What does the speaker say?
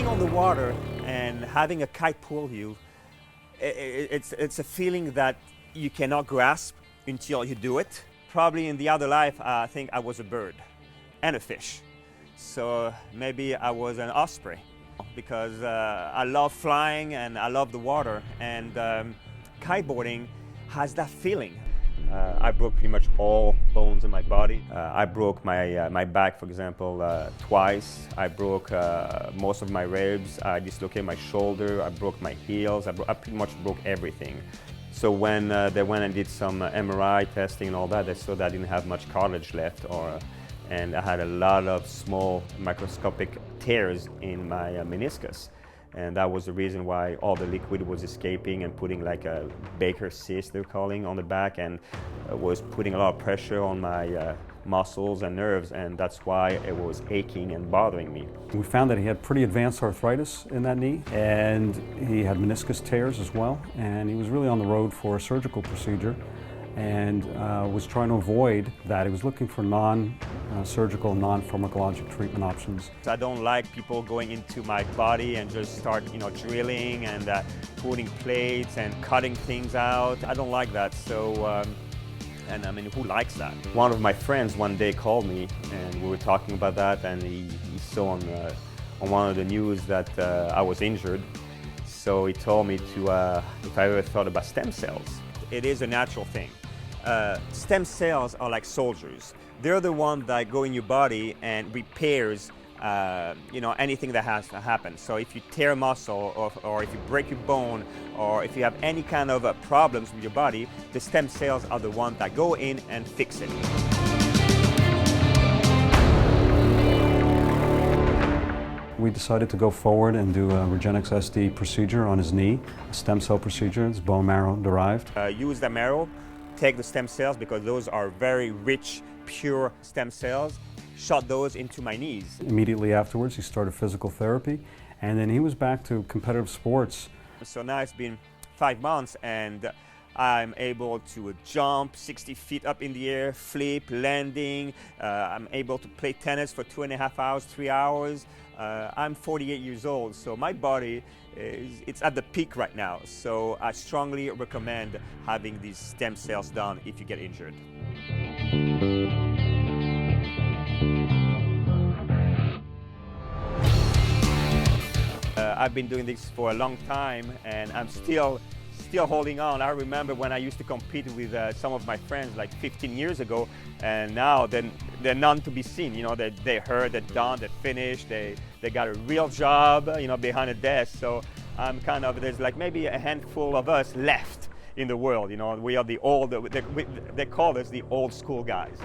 being on the water and having a kite pull you, it's a feeling that you cannot grasp until you do it. Probably in the other life, I think I was a bird and a fish. So maybe I was an osprey because I love flying and I love the water, and kiteboarding has that feeling. I broke pretty much all bones in my body. I broke my back, for example, twice. I broke most of my ribs. I dislocated my shoulder. I broke my heels. I pretty much broke everything. So when they went and did some MRI testing and all that, they saw that I didn't have much cartilage left, and I had a lot of small microscopic tears in my meniscus. And that was the reason why all the liquid was escaping and putting like a Baker's cyst, they're calling, on the back, and was putting a lot of pressure on my muscles and nerves, and that's why it was aching and bothering me. We found that he had pretty advanced arthritis in that knee, and he had meniscus tears as well, and he was really on the road for a surgical procedure and was trying to avoid that. He was looking for non-surgical, non-pharmacologic treatment options. I don't like people going into my body and just start, drilling and putting plates and cutting things out. I don't like that. So, and I mean, who likes that? One of my friends one day called me, and we were talking about that, and he saw on one of the news that I was injured. So he told me to if I ever thought about stem cells. It is a natural thing. Stem cells are like soldiers. They're the ones that go in your body and repairs anything that has happened. So if you tear a muscle, or if you break your bone, or if you have any kind of problems with your body, the stem cells are the ones that go in and fix it. We decided to go forward and do a Regenexx SD procedure on his knee, a stem cell procedure. It's bone marrow derived. Use the marrow, take the stem cells, because those are very rich, pure stem cells, shot those into my knees. Immediately afterwards, he started physical therapy, and then he was back to competitive sports. So now it's been 5 months, and I'm able to jump 60 feet up in the air, flip, landing. I'm able to play tennis for 2.5 hours, 3 hours. I'm 48 years old, so my body it's at the peak right now. So I strongly recommend having these stem cells done if you get injured. I've been doing this for a long time, and I'm still holding on. I remember when I used to compete with some of my friends like 15 years ago, and now they're none to be seen. They heard, they're done, they're finished, they got a real job, behind a desk. So I'm there's like maybe a handful of us left in the world. We are the old, they call us the old school guys.